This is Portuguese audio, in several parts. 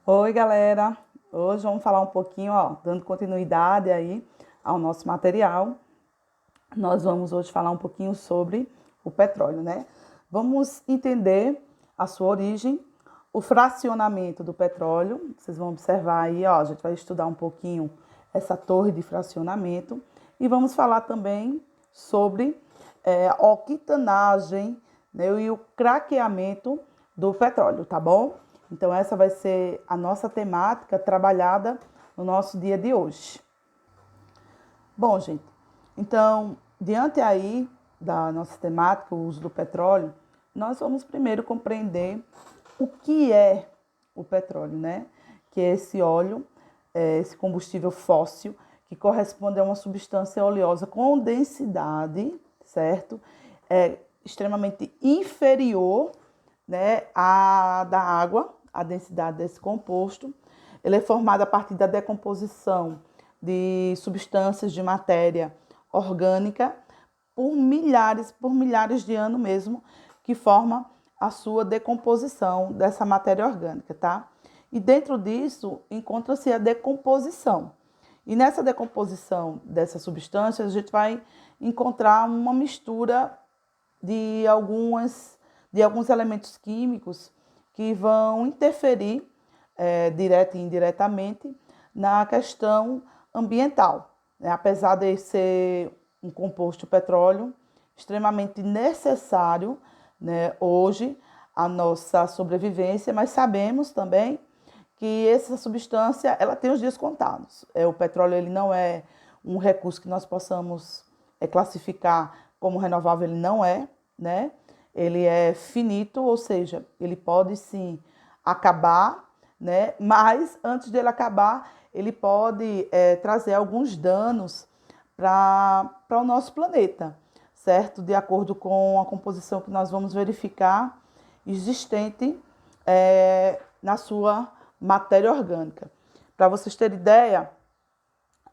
Oi, galera! Hoje vamos falar um pouquinho, dando continuidade aí ao nosso material. Nós vamos hoje falar um pouquinho sobre o petróleo, né? Vamos entender a sua origem, o fracionamento do petróleo. Vocês vão observar aí, a gente vai estudar um pouquinho essa torre de fracionamento e vamos falar também sobre a alquitanagem, né, e o craqueamento do petróleo, tá bom? Então essa vai ser a nossa temática trabalhada no nosso dia de hoje. Bom, gente, então, diante aí da nossa temática, o uso do petróleo, nós vamos primeiro compreender o que é o petróleo, né? Que é esse óleo, esse combustível fóssil, que corresponde a uma substância oleosa com densidade, certo? Extremamente inferior, né, à da água, a densidade desse composto. Ele é formado a partir da decomposição de substâncias de matéria orgânica por milhares de anos mesmo, que forma a sua decomposição dessa matéria orgânica, tá? E dentro disso encontra-se a decomposição. E nessa decomposição dessas substâncias, a gente vai encontrar uma mistura de alguns elementos químicos que vão interferir direta e indiretamente na questão ambiental, né? Apesar de ser um composto petróleo extremamente necessário, né, hoje a nossa sobrevivência, mas sabemos também que essa substância ela tem os dias contados. O petróleo ele não é um recurso que nós possamos classificar como renovável, ele não é, né? Ele é finito, ou seja, ele pode sim acabar, né? Mas antes dele acabar, ele pode trazer alguns danos para o nosso planeta, certo? De acordo com a composição que nós vamos verificar existente na sua matéria orgânica. Para vocês terem ideia,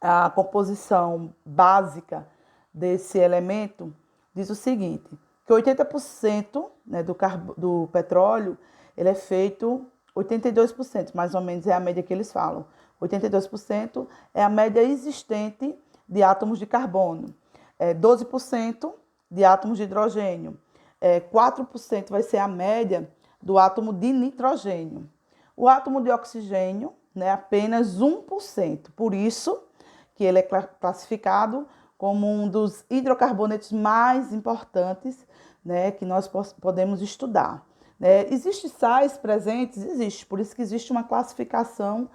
a composição básica desse elemento diz o seguinte, que 80%, né, do petróleo ele é feito, 82% mais ou menos é a média que eles falam, 82% é a média existente de átomos de carbono, 12% de átomos de hidrogênio, 4% vai ser a média do átomo de nitrogênio. O átomo de oxigênio, né, apenas 1%. Por isso que ele é classificado como um dos hidrocarbonetos mais importantes, né, que nós podemos estudar. Existem sais presentes? Existe, por isso que existe uma classificação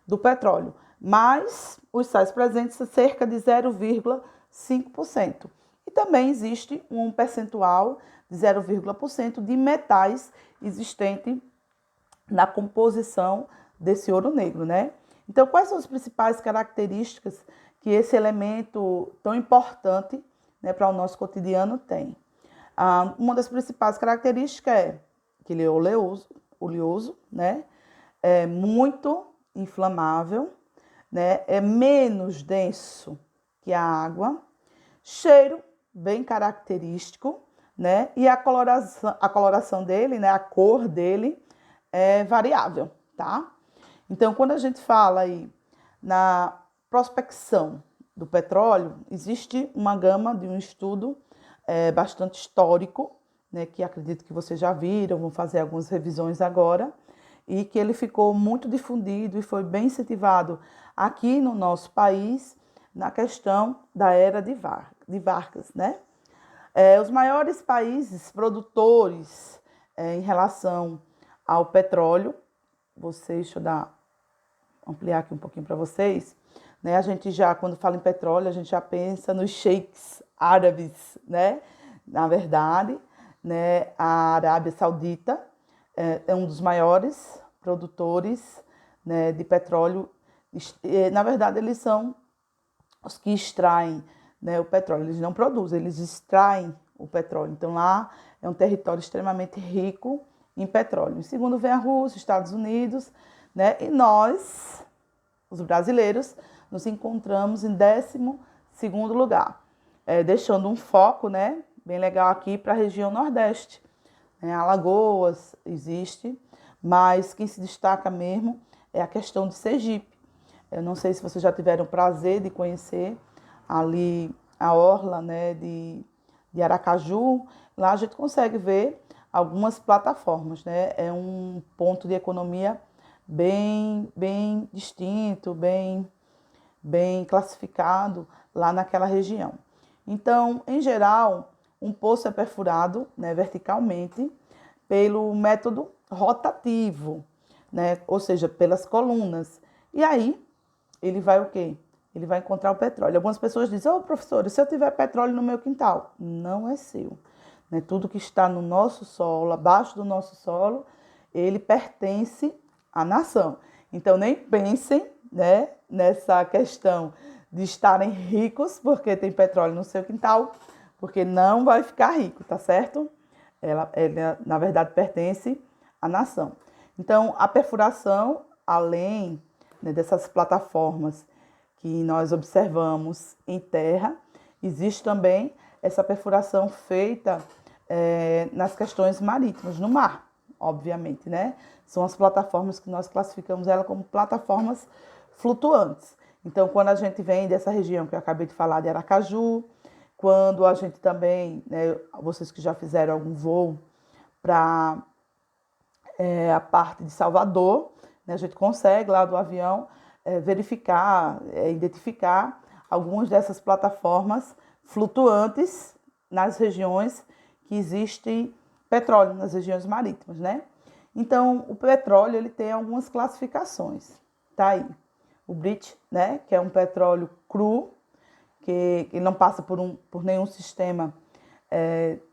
do petróleo. Mas os sais presentes são cerca de 0,5%. E também existe um percentual de 0,1% de metais existente na composição desse ouro negro, né? Então, quais são as principais características que esse elemento tão importante, né, para o nosso cotidiano tem? Uma das principais características é que ele é oleoso, né? É muito inflamável, né? É menos denso que a água, cheiro bem característico, né? E a coloração dele, né? A cor dele é variável, tá? Então, quando a gente fala aí na prospecção do petróleo, existe uma gama de um estudo bastante histórico, né, que acredito que vocês já viram, vão fazer algumas revisões agora, e que ele ficou muito difundido e foi bem incentivado aqui no nosso país na questão da era de Vargas, né? Os maiores países produtores em relação ao petróleo, deixa eu ampliar aqui um pouquinho para vocês, né? A gente já, quando fala em petróleo, a gente já pensa nos sheiks árabes, né? Na verdade, né, a Arábia Saudita é um dos maiores produtores, né, de petróleo. Na verdade, eles são os que extraem, né, o petróleo. Eles não produzem, eles extraem o petróleo. Então, lá é um território extremamente rico em petróleo. Em segundo vem a Rússia, Estados Unidos, né? E nós, os brasileiros, nos encontramos em 12º lugar, deixando um foco, né, bem legal aqui para a região Nordeste. Alagoas existe, mas quem se destaca mesmo é a questão de Sergipe. Eu não sei se vocês já tiveram o prazer de conhecer ali a orla, né, de Aracaju. Lá a gente consegue ver algumas plataformas, né? É um ponto de economia bem distinto, bem classificado lá naquela região. Então, em geral, um poço é perfurado, né, verticalmente pelo método rotativo, né? Ou seja, pelas colunas. E aí, ele vai o quê? Ele vai encontrar o petróleo. Algumas pessoas dizem, professora, se eu tiver petróleo no meu quintal, não é seu. Né? Tudo que está no nosso solo, abaixo do nosso solo, ele pertence à nação. Então, nem pensem, né, nessa questão de estarem ricos porque tem petróleo no seu quintal, porque não vai ficar rico, tá certo? Ela na verdade, pertence à nação. Então, a perfuração, além, né, dessas plataformas que nós observamos em terra, existe também essa perfuração feita nas questões marítimas, no mar, obviamente, né? São as plataformas que nós classificamos ela como plataformas flutuantes. Então, quando a gente vem dessa região que eu acabei de falar, de Aracaju, quando a gente também, né, vocês que já fizeram algum voo para a parte de Salvador, né, a gente consegue lá do avião verificar, identificar algumas dessas plataformas flutuantes nas regiões que existem petróleo, nas regiões marítimas, né? Então, o petróleo ele tem algumas classificações, tá aí. O Brent, né, que é um petróleo cru, que não passa por nenhum sistema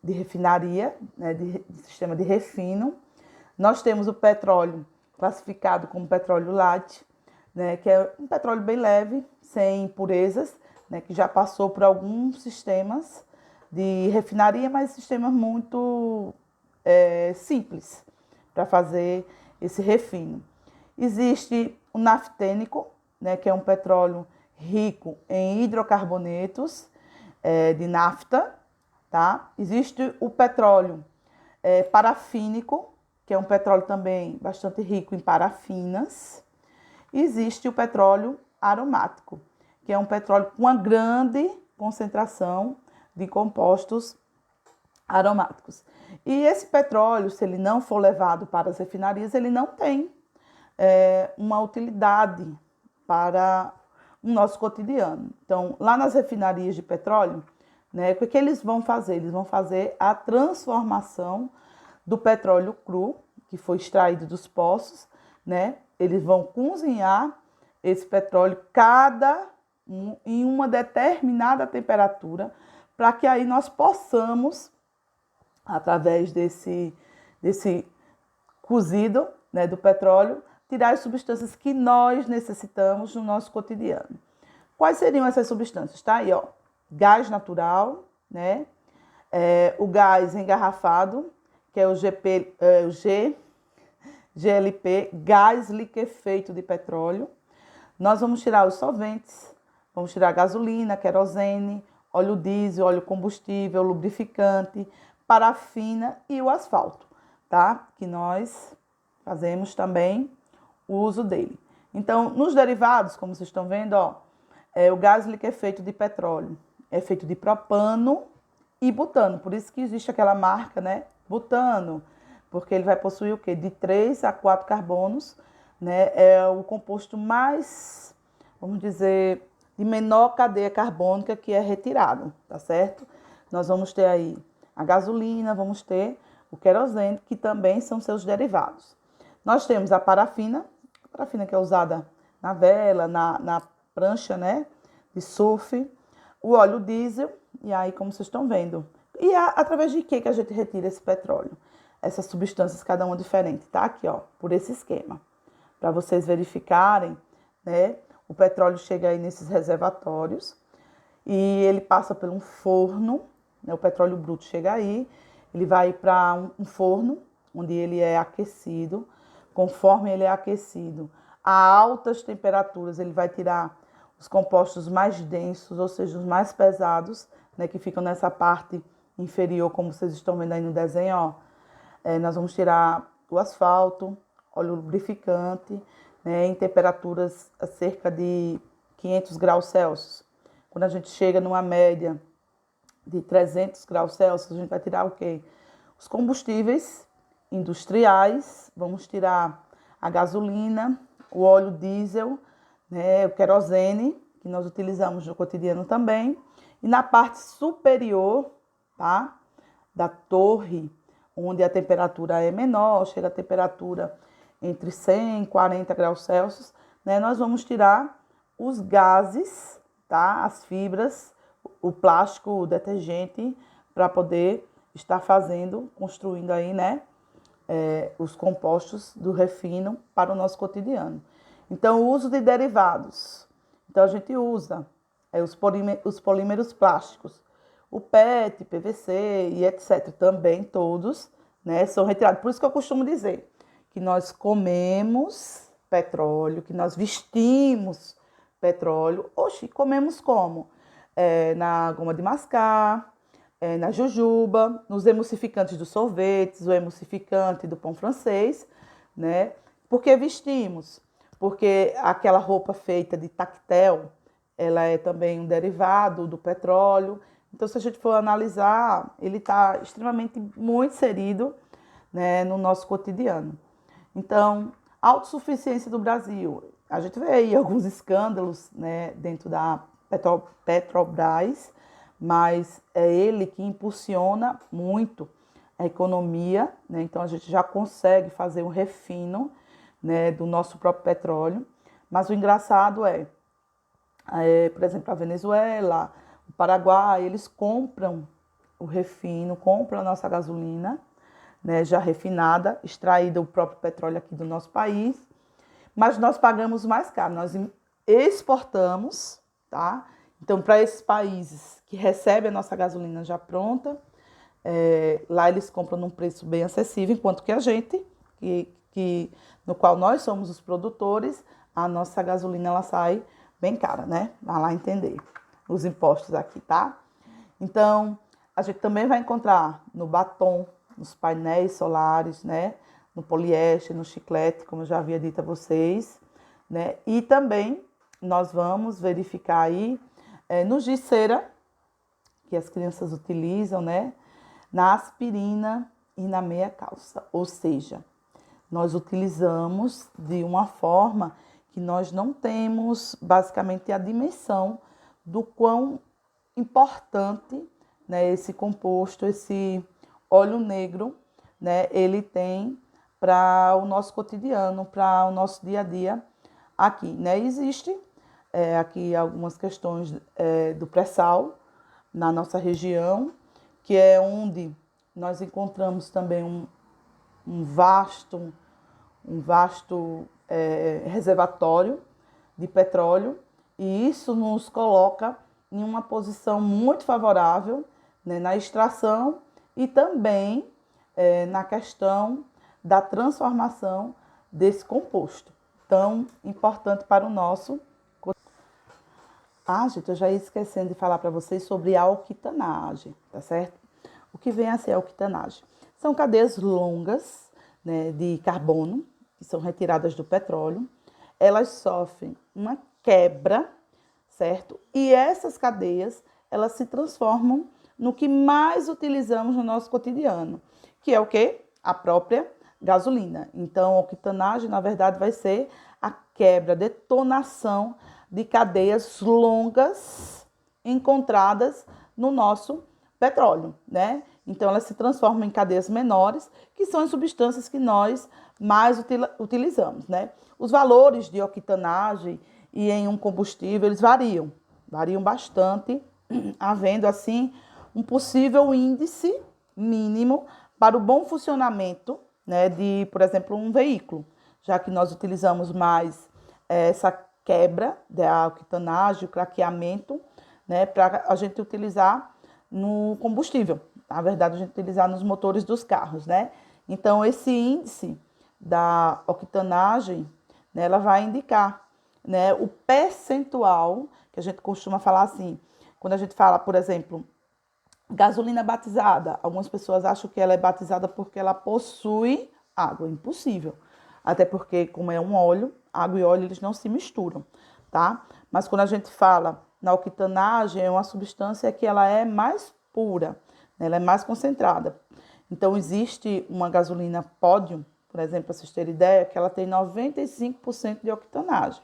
de refinaria, né, de sistema de refino. Nós temos o petróleo classificado como petróleo light, né, que é um petróleo bem leve, sem impurezas, né, que já passou por alguns sistemas de refinaria, mas sistemas muito simples para fazer esse refino. Existe o naftênico, né, que é um petróleo rico em hidrocarbonetos de nafta, tá? Existe o petróleo parafínico, que é um petróleo também bastante rico em parafinas. Existe o petróleo aromático, que é um petróleo com uma grande concentração de compostos aromáticos. E esse petróleo, se ele não for levado para as refinarias, ele não tem uma utilidade para o nosso cotidiano. Então, lá nas refinarias de petróleo, né, o que eles vão fazer? Eles vão fazer a transformação do petróleo cru, que foi extraído dos poços, né? Eles vão cozinhar esse petróleo em uma determinada temperatura, para que aí nós possamos, através desse cozido, né, do petróleo, tirar as substâncias que nós necessitamos no nosso cotidiano. Quais seriam essas substâncias? Tá aí, ó. Gás natural, né? O gás engarrafado, que é o GLP, gás liquefeito de petróleo. Nós vamos tirar os solventes, vamos tirar gasolina, querosene, óleo diesel, óleo combustível, lubrificante, parafina e o asfalto, tá? Que nós fazemos também o uso dele. Então, nos derivados, como vocês estão vendo, ó, o gás liquefeito de petróleo é feito de propano e butano. Por isso que existe aquela marca, né? Butano, porque ele vai possuir o quê? De 3 a 4 carbonos, né? É o composto mais, vamos dizer, de menor cadeia carbônica que é retirado, tá certo? Nós vamos ter aí a gasolina, vamos ter o querosene, que também são seus derivados. Nós temos a parafina que é usada na vela, na prancha, né, de surf, o óleo diesel, e aí, como vocês estão vendo. E através de que a gente retira esse petróleo? Essas substâncias, cada uma diferente, tá? Aqui, ó, por esse esquema. Para vocês verificarem, né, o petróleo chega aí nesses reservatórios e ele passa por um forno, né, o petróleo bruto chega aí, ele vai para um forno, onde ele é aquecido. Conforme ele é aquecido a altas temperaturas, ele vai tirar os compostos mais densos, ou seja, os mais pesados, né, que ficam nessa parte inferior, como vocês estão vendo aí no desenho, ó. Nós vamos tirar o asfalto, óleo lubrificante, né, em temperaturas a cerca de 500 graus Celsius. Quando a gente chega numa média de 300 graus Celsius, a gente vai tirar o quê? Os combustíveis industriais, vamos tirar a gasolina, o óleo diesel, né, o querosene, que nós utilizamos no cotidiano também. E na parte superior, tá, da torre, onde a temperatura é menor, chega a temperatura entre 100 e 40 graus Celsius, né, nós vamos tirar os gases, tá, as fibras, o plástico, o detergente, para poder estar construindo aí, né, os compostos do refino para o nosso cotidiano. Então, o uso de derivados. Então, a gente usa os polímeros plásticos, o PET, PVC e etc. Também todos, né, são retirados. Por isso que eu costumo dizer que nós comemos petróleo, que nós vestimos petróleo. Oxi, comemos como? Na goma de mascar, na jujuba, nos emulsificantes dos sorvetes, o emulsificante do pão francês, né? Por que vestimos? Porque aquela roupa feita de tactel, ela é também um derivado do petróleo. Então, se a gente for analisar, ele está extremamente muito inserido, né, no nosso cotidiano. Então, a autossuficiência do Brasil. A gente vê aí alguns escândalos, né, dentro da Petrobras, mas é ele que impulsiona muito a economia, né? Então, a gente já consegue fazer um refino, né, do nosso próprio petróleo. Mas o engraçado por exemplo, a Venezuela, o Paraguai, eles compram o refino, compram a nossa gasolina, né, já refinada, extraída o próprio petróleo aqui do nosso país, mas nós pagamos mais caro, nós exportamos, tá? Então, para esses países que recebem a nossa gasolina já pronta, lá eles compram num preço bem acessível, enquanto que a gente, no qual nós somos os produtores, a nossa gasolina ela sai bem cara, né? Vai lá entender os impostos aqui, tá? Então, a gente também vai encontrar no batom, nos painéis solares, né? No poliéster, no chiclete, como eu já havia dito a vocês, né? E também nós vamos verificar aí no giz cera, que as crianças utilizam, né? Na aspirina e na meia calça. Ou seja, nós utilizamos de uma forma que nós não temos basicamente a dimensão do quão importante, né, esse composto, esse óleo negro, né, ele tem para o nosso cotidiano, para o nosso dia a dia aqui, né? Existe aqui algumas questões do pré-sal na nossa região, que é onde nós encontramos também um vasto reservatório de petróleo, e isso nos coloca em uma posição muito favorável, né, na extração e também na questão da transformação desse composto, tão importante para o nosso. Gente, eu já ia esquecendo de falar para vocês sobre a alquitanagem, tá certo? O que vem a ser a alquitanagem? São cadeias longas, né, de carbono, que são retiradas do petróleo. Elas sofrem uma quebra, certo? E essas cadeias, elas se transformam no que mais utilizamos no nosso cotidiano, que é o quê? A própria gasolina. Então, a alquitanagem, na verdade, vai ser a quebra, a detonação de cadeias longas encontradas no nosso petróleo, né? Então, elas se transformam em cadeias menores, que são as substâncias que nós mais utilizamos, né? Os valores de octanagem e em um combustível, eles variam bastante, havendo, assim, um possível índice mínimo para o bom funcionamento, né, de, por exemplo, um veículo, já que nós utilizamos mais essa quebra da octanagem, o craqueamento, né, para a gente utilizar no combustível. Na verdade, a gente utilizar nos motores dos carros, né? Então, esse índice da octanagem, né, ela vai indicar, né, o percentual, que a gente costuma falar assim, quando a gente fala, por exemplo, gasolina batizada, algumas pessoas acham que ela é batizada porque ela possui água. Impossível. até porque, como é um óleo, água e óleo eles não se misturam, tá? Mas quando a gente fala na octanagem, é uma substância que ela é mais pura, né? Ela é mais concentrada. Então, existe uma gasolina Podium, por exemplo, para vocês terem ideia, que ela tem 95% de octanagem.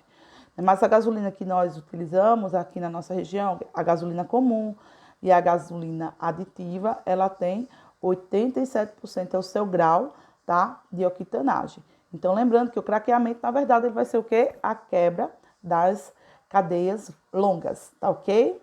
Mas a gasolina que nós utilizamos aqui na nossa região, a gasolina comum e a gasolina aditiva, ela tem 87% é o seu grau, tá, de octanagem. Então, lembrando que o craqueamento, na verdade, ele vai ser o quê? A quebra das cadeias longas, tá ok?